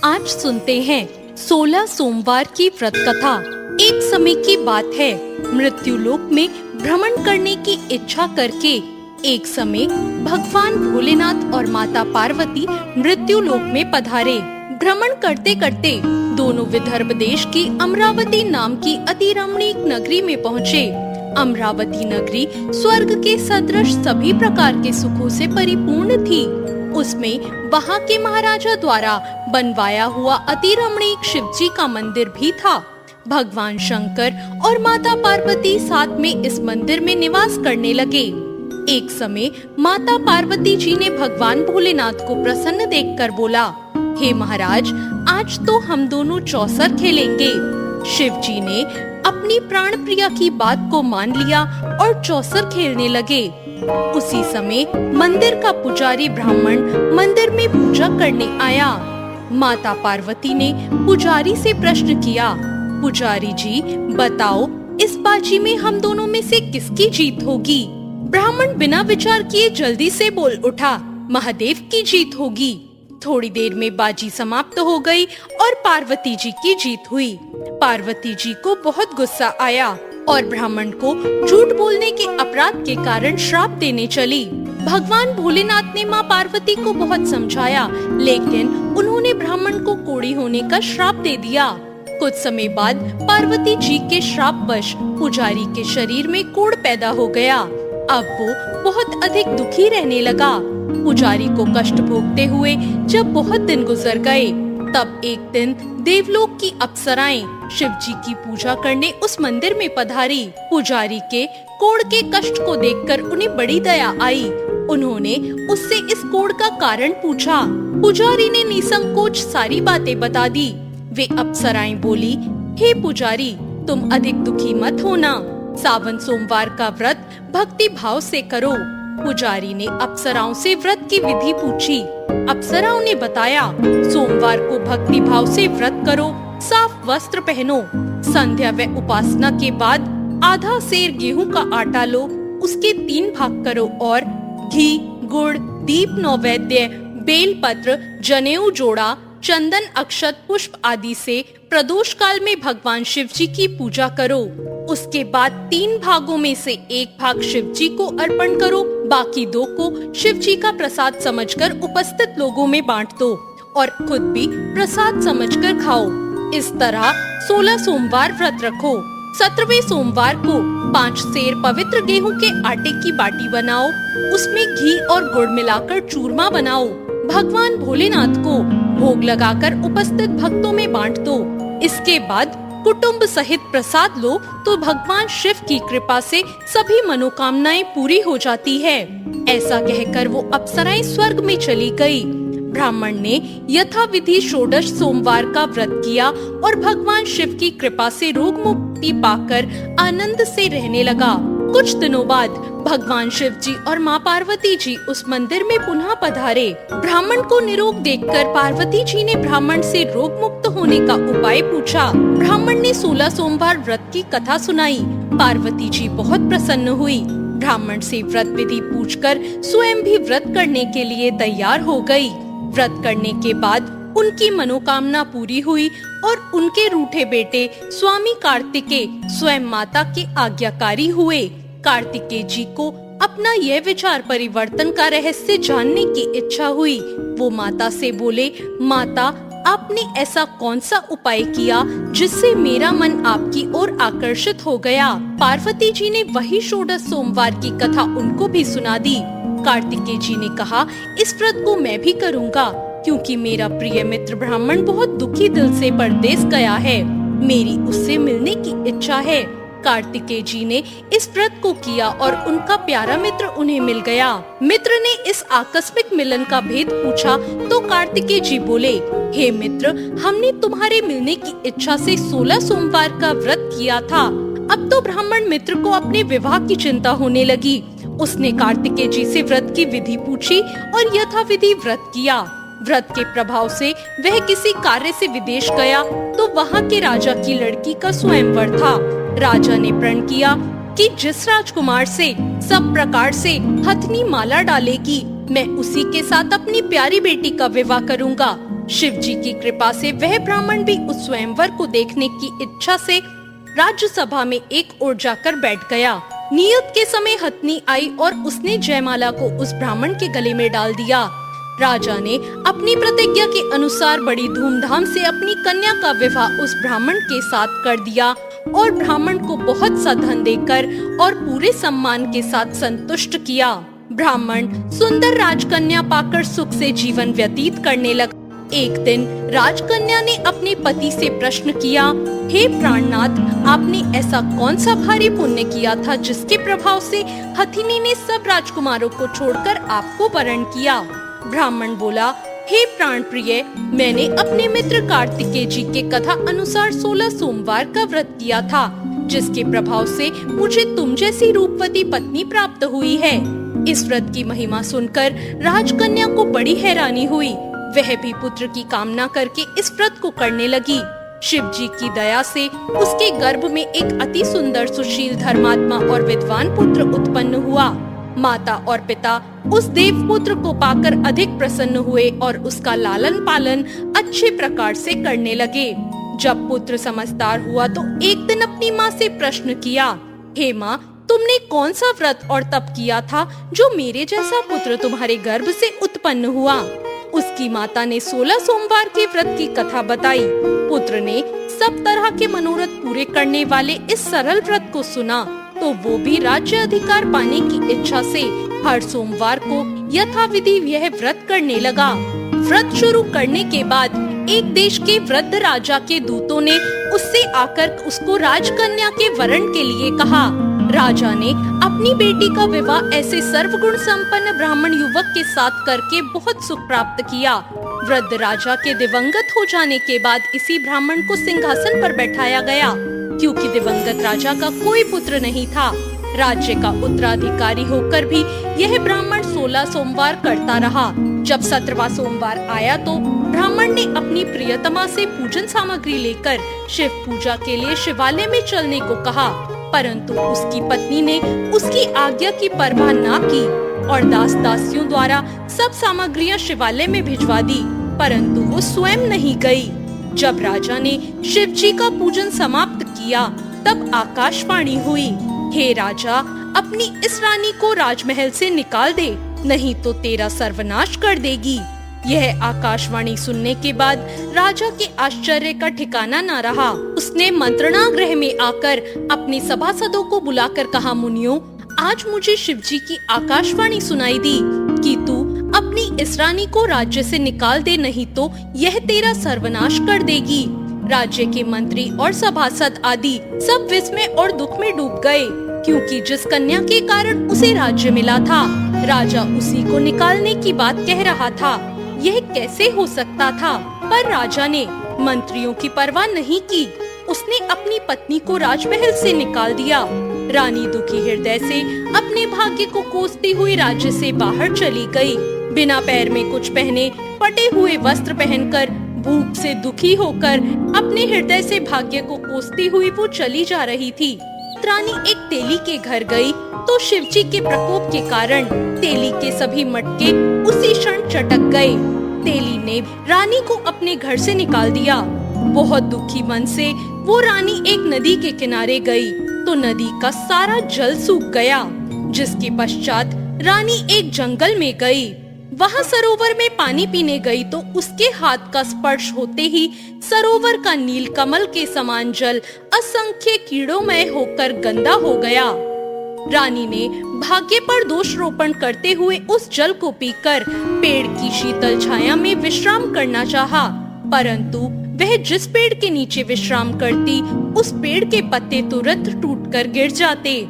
आज सुनते हैं 16 सोमवार की व्रत कथा। एक समय की बात है, मृत्यु लोक में भ्रमण करने की इच्छा करके एक समय भगवान भोलेनाथ और माता पार्वती मृत्यु लोक में पधारे। भ्रमण करते करते दोनों विदर्भ देश की अमरावती नाम की अति रमणीक नगरी में पहुँचे। अमरावती नगरी स्वर्ग के सदृश सभी प्रकार के सुखों से परिपूर्ण थी। उसमें वहाँ के महाराजा द्वारा बनवाया हुआ अति रमणीक शिवजी का मंदिर भी था। भगवान शंकर और माता पार्वती साथ में इस मंदिर में निवास करने लगे। एक समय माता पार्वती जी ने भगवान भोलेनाथ को प्रसन्न देखकर बोला, हे महाराज, आज तो हम दोनों चौसर खेलेंगे। शिव जी ने अपनी प्राण प्रिया की बात को मान लिया और चौसर खेलने लगे। उसी समय मंदिर का पुजारी ब्राह्मण मंदिर में पूजा करने आया। माता पार्वती ने पुजारी से प्रश्न किया, पुजारी जी बताओ, इस बाजी में हम दोनों में से किसकी जीत होगी? ब्राह्मण बिना विचार किए जल्दी से बोल उठा, महादेव की जीत होगी। थोड़ी देर में बाजी समाप्त हो गई और पार्वती जी की जीत हुई। पार्वती जी को बहुत गुस्सा आया और ब्राह्मण को झूठ बोलने के अपराध के कारण श्राप देने चली। भगवान भोलेनाथ ने माँ पार्वती को बहुत समझाया, लेकिन उन्होंने ब्राह्मण को कोढ़ी होने का श्राप दे दिया। कुछ समय बाद पार्वती जी के श्रापवश पुजारी के शरीर में कोढ़ पैदा हो गया। अब वो बहुत अधिक दुखी रहने लगा। पुजारी को कष्ट भोगते हुए जब बहुत दिन गुजर गए, तब एक दिन देवलोक की अप्सराएं शिव जी की पूजा करने उस मंदिर में पधारी। पुजारी के कोढ़ के कष्ट को देखकर उन्हें बड़ी दया आई। उन्होंने उससे इस कोढ़ का कारण पूछा। पुजारी ने निसंकोच सारी बातें बता दी। वे अप्सराएं बोली, हे पुजारी, तुम अधिक दुखी मत होना। सावन सोमवार का व्रत भक्ति भाव से करो। पुजारी ने अप्सराओं से व्रत की विधि पूछी। अप्सराओं ने बताया, सोमवार को भक्ति भाव से व्रत करो, साफ वस्त्र पहनो, संध्या व उपासना के बाद आधा सेर गेहूं का आटा लो, उसके 3 भाग करो और घी, गुड़, दीप, नैवेद्य, बेल पत्र, जनेऊ जोड़ा, चंदन, अक्षत, पुष्प आदि से प्रदोष काल में भगवान शिव जी की पूजा करो। उसके बाद 3 भागों में से 1 भाग शिव जी को अर्पण करो, बाकी 2 को शिव जी का प्रसाद समझकर उपस्थित लोगों में बांट दो और खुद भी प्रसाद समझकर खाओ। इस तरह 16 सोमवार व्रत रखो। 17वें सोमवार को 5 सेर पवित्र गेहूं के आटे की बाटी बनाओ, उसमें घी और गुड़ मिलाकर चूरमा बनाओ। भगवान भोलेनाथ को भोग लगाकर उपस्थित भक्तों में बांट दो। इसके बाद कुटुंब सहित प्रसाद लो तो भगवान शिव की कृपा से सभी मनोकामनाएं पूरी हो जाती है। ऐसा कहकर वो अप्सराएं स्वर्ग में चली गई। ब्राह्मण ने यथाविधि षोडश सोमवार का व्रत किया और भगवान शिव की कृपा से रोग मुक्ति पाकर आनंद से रहने लगा। कुछ दिनों बाद भगवान शिव जी और माँ पार्वती जी उस मंदिर में पुनः पधारे। ब्राह्मण को निरोग देखकर पार्वती जी ने ब्राह्मण से रोग मुक्त होने का उपाय पूछा। ब्राह्मण ने 16 सोमवार व्रत की कथा सुनाई। पार्वती जी बहुत प्रसन्न हुई। ब्राह्मण से व्रत विधि पूछकर स्वयं भी व्रत करने के लिए तैयार हो गई। व्रत करने के बाद उनकी मनोकामना पूरी हुई और उनके रूठे बेटे स्वामी कार्तिकेय स्वयं माता के आज्ञाकारी हुए। कार्तिकेय जी को अपना यह विचार परिवर्तन का रहस्य जानने की इच्छा हुई। वो माता से बोले, माता, आपने ऐसा कौन सा उपाय किया जिससे मेरा मन आपकी ओर आकर्षित हो गया? पार्वती जी ने वही षोडश सोमवार की कथा उनको भी सुना दी। कार्तिकेय जी ने कहा, इस व्रत को मैं भी करूँगा, क्योंकि मेरा प्रिय मित्र ब्राह्मण बहुत दुखी दिल से परदेश गया है। मेरी उससे मिलने की इच्छा है। कार्तिकेय जी ने इस व्रत को किया और उनका प्यारा मित्र उन्हें मिल गया। मित्र ने इस आकस्मिक मिलन का भेद पूछा तो कार्तिकेय जी बोले, हे मित्र, हमने तुम्हारे मिलने की इच्छा से 16 सोमवार का व्रत किया था। अब तो ब्राह्मण मित्र को अपने विवाह की चिंता होने लगी। उसने कार्तिकेय जी से व्रत की विधि पूछी और यथाविधि व्रत किया। व्रत के प्रभाव से वह किसी कार्य से विदेश गया तो वहाँ के राजा की लड़की का स्वयंवर था। राजा ने प्रण किया कि जिस राजकुमार से सब प्रकार से हथनी माला डालेगी, मैं उसी के साथ अपनी प्यारी बेटी का विवाह करूंगा। शिव जी की कृपा से वह ब्राह्मण भी उस स्वयंवर को देखने की इच्छा से राज्यसभा में एक ओर जाकर बैठ गया। नियत के समय हथनी आई और उसने जयमाला को उस ब्राह्मण के गले में डाल दिया। राजा ने अपनी प्रतिज्ञा के अनुसार बड़ी धूमधाम से अपनी कन्या का विवाह उस ब्राह्मण के साथ कर दिया और ब्राह्मण को बहुत सा धन देकर और पूरे सम्मान के साथ संतुष्ट किया। ब्राह्मण सुंदर राजकन्या पाकर सुख से जीवन व्यतीत करने लगा। एक दिन राजकन्या ने अपने पति से प्रश्न किया, हे प्राणनाथ, आपने ऐसा कौन सा भारी पुण्य किया था जिसके प्रभाव से हथिनी ने सब राजकुमारों को छोड़कर आपको वरण किया? ब्राह्मण बोला, हे प्राण प्रिय, मैंने अपने मित्र कार्तिकेय जी के कथा अनुसार 16 सोमवार का व्रत किया था, जिसके प्रभाव से मुझे तुम जैसी रूपवती पत्नी प्राप्त हुई है। इस व्रत की महिमा सुनकर राजकन्या को बड़ी हैरानी हुई। वह भी पुत्र की कामना करके इस व्रत को करने लगी। शिव जी की दया से उसके गर्भ में एक अति सुंदर, सुशील, धर्मात्मा और विद्वान पुत्र उत्पन्न हुआ। माता और पिता उस देव पुत्र को पाकर अधिक प्रसन्न हुए और उसका लालन पालन अच्छे प्रकार से करने लगे। जब पुत्र समझदार हुआ तो एक दिन अपनी माँ से प्रश्न किया, हे माँ, तुमने कौन सा व्रत और तप किया था जो मेरे जैसा पुत्र तुम्हारे गर्भ से उत्पन्न हुआ? उसकी माता ने 16 सोमवार के व्रत की कथा बताई। पुत्र ने सब तरह के मनोरथ पूरे करने वाले इस सरल व्रत को सुना तो वो भी राज्य अधिकार पाने की इच्छा से हर सोमवार को यथाविधि यह व्रत करने लगा। व्रत शुरू करने के बाद एक देश के वृद्ध राजा के दूतों ने उससे आकर उसको राजकन्या के वरण के लिए कहा। राजा ने अपनी बेटी का विवाह ऐसे सर्वगुण संपन्न ब्राह्मण युवक के साथ करके बहुत सुख प्राप्त किया। वृद्ध राजा के दिवंगत हो जाने के बाद इसी ब्राह्मण को सिंहासन पर बैठाया गया, क्योंकि दिवंगत राजा का कोई पुत्र नहीं था। राज्य का उत्तराधिकारी होकर भी यह ब्राह्मण 16 सोमवार करता रहा। जब 17वां सोमवार आया तो ब्राह्मण ने अपनी प्रियतमा से पूजन सामग्री लेकर शिव पूजा के लिए शिवालय में चलने को कहा, परंतु उसकी पत्नी ने उसकी आज्ञा की परवाह न की और दास दासियों द्वारा सब सामग्रियां शिवालय में भिजवा दी, परंतु वो स्वयं नहीं गई। जब राजा ने शिव जी का पूजन समाप्त किया तब आकाशवाणी हुई, हे राजा, अपनी इस रानी को राजमहल से निकाल दे, नहीं तो तेरा सर्वनाश कर देगी। यह आकाशवाणी सुनने के बाद राजा के आश्चर्य का ठिकाना न रहा। उसने मंत्रणा गृह में आकर अपने सभासदों को बुलाकर कहा, मुनियों, आज मुझे शिवजी की आकाशवाणी सुनाई दी कि तू अपनी इस रानी को राज्य से निकाल दे, नहीं तो यह तेरा सर्वनाश कर देगी। राज्य के मंत्री और सभासद आदि सब विस्मय और दुख में डूब गए, क्योंकि जिस कन्या के कारण उसे राज्य मिला था, राजा उसी को निकालने की बात कह रहा था। यह कैसे हो सकता था? पर राजा ने मंत्रियों की परवाह नहीं की। उसने अपनी पत्नी को राजमहल से निकाल दिया। रानी दुखी हृदय से अपने भाग्य को कोसती हुई राज्य से बाहर चली गई। बिना पैर में कुछ पहने, फटे हुए वस्त्र पहनकर, भूख से दुखी होकर अपने हृदय से भाग्य को कोसती हुई वो चली जा रही थी। रानी एक तेली के घर गई तो शिवजी के प्रकोप के कारण तेली के सभी मटके उसी क्षण चटक गए। तेली ने रानी को अपने घर से निकाल दिया। बहुत दुखी मन से वो रानी एक नदी के किनारे गई तो नदी का सारा जल सूख गया, जिसके पश्चात रानी एक जंगल में गई। वहाँ सरोवर में पानी पीने गई तो उसके हाथ का स्पर्श होते ही सरोवर का नील कमल के समान जल असंख्य कीड़ोमय होकर गंदा हो गया। रानी ने भाग्य पर दोष रोपण करते हुए उस जल को पीकर पेड़ की शीतल छाया में विश्राम करना चाहा, परंतु वह जिस पेड़ के नीचे विश्राम करती, उस पेड़ के पत्ते तुरंत टूटकर गिर जाते।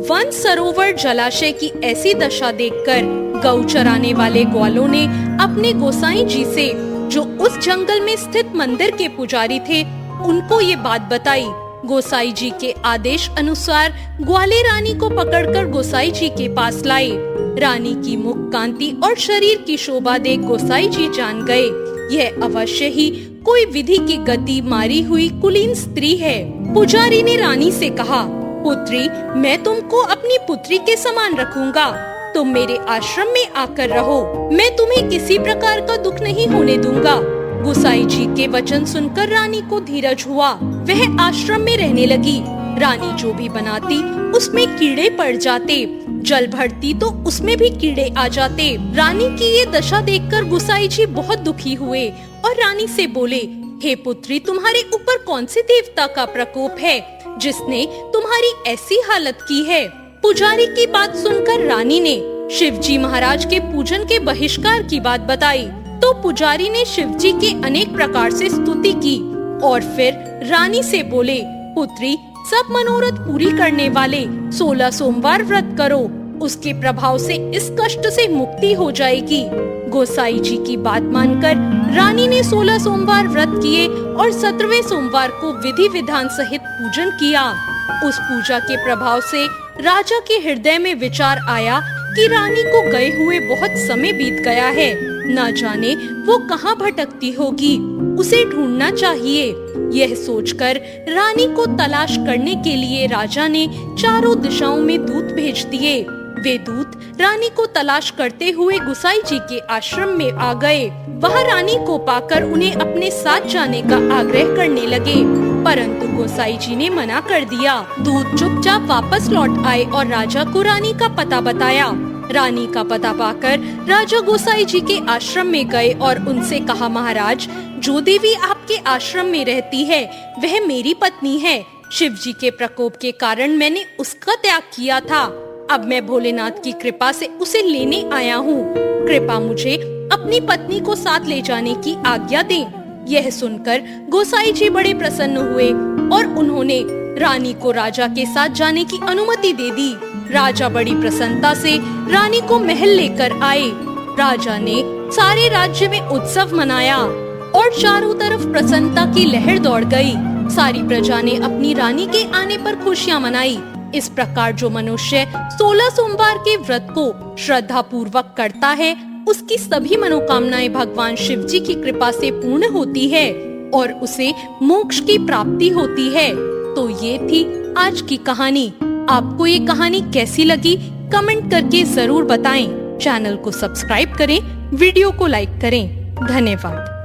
वन सरोवर जलाशय की ऐसी दशा देखकर गौ चराने वाले ग्वालों ने अपने गोसाई जी से, जो उस जंगल में स्थित मंदिर के पुजारी थे, उनको ये बात बताई। गोसाई जी के आदेश अनुसार ग्वाले रानी को पकड़कर गोसाई जी के पास लाए। रानी की मुख कांति और शरीर की शोभा देख गोसाई जी जान गए, यह अवश्य ही कोई विधि की गति मारी हुई कुलीन स्त्री है। पुजारी ने रानी से कहा, पुत्री, मैं तुमको अपनी पुत्री के समान रखूंगा। तुम मेरे आश्रम में आकर रहो, मैं तुम्हें किसी प्रकार का दुख नहीं होने दूंगा। गोसाई जी के वचन सुनकर रानी को धीरज हुआ। वह आश्रम में रहने लगी। रानी जो भी बनाती उसमें कीड़े पड़ जाते, जल भरती तो उसमें भी कीड़े आ जाते। रानी की ये दशा देखकर गोसाई जी बहुत दुखी हुए और रानी से बोले, हे पुत्री, तुम्हारे ऊपर कौन से देवता का प्रकोप है जिसने तुम्हारी ऐसी हालत की है? पुजारी की बात सुनकर रानी ने शिवजी महाराज के पूजन के बहिष्कार की बात बताई। तो पुजारी ने शिवजी की अनेक प्रकार से स्तुति की और फिर रानी से बोले, पुत्री, सब मनोरथ पूरी करने वाले 16 सोमवार व्रत करो, उसके प्रभाव से इस कष्ट से मुक्ति हो जाएगी। गोसाई जी की बात मानकर रानी ने 16 सोमवार व्रत किए और 17वें सोमवार को विधि विधान सहित पूजन किया। उस पूजा के प्रभाव से राजा के हृदय में विचार आया कि रानी को गए हुए बहुत समय बीत गया है, न जाने वो कहाँ भटकती होगी, उसे ढूंढना चाहिए। यह सोचकर रानी को तलाश करने के लिए राजा ने चारों दिशाओं में दूत भेज दिए। वे दूत रानी को तलाश करते हुए गोसाई जी के आश्रम में आ गए। वह रानी को पाकर उन्हें अपने साथ जाने का आग्रह करने लगे, परंतु गोसाई जी ने मना कर दिया। दूत चुपचाप वापस लौट आए और राजा को रानी का पता बताया। रानी का पता पाकर राजा गोसाई जी के आश्रम में गए और उनसे कहा, महाराज, जो देवी आपके आश्रम में रहती है वह मेरी पत्नी है। शिवजी के प्रकोप के कारण मैंने उसका त्याग किया था। अब मैं भोलेनाथ की कृपा से उसे लेने आया हूँ। कृपा मुझे अपनी पत्नी को साथ ले जाने की आज्ञा दें। यह सुनकर गोसाई जी बड़े प्रसन्न हुए और उन्होंने रानी को राजा के साथ जाने की अनुमति दे दी। राजा बड़ी प्रसन्नता से रानी को महल लेकर आए। राजा ने सारे राज्य में उत्सव मनाया और चारों तरफ प्रसन्नता की लहर दौड़ गई। सारी प्रजा ने अपनी रानी के आने पर खुशियां मनाई। इस प्रकार जो मनुष्य 16 सोमवार के व्रत को श्रद्धा पूर्वक करता है, उसकी सभी मनोकामनाएं भगवान शिव जी की कृपा से पूर्ण होती है और उसे मोक्ष की प्राप्ति होती है। तो ये थी आज की कहानी। आपको ये कहानी कैसी लगी कमेंट करके जरूर बताएं। चैनल को सब्सक्राइब करें, वीडियो को लाइक करें। धन्यवाद।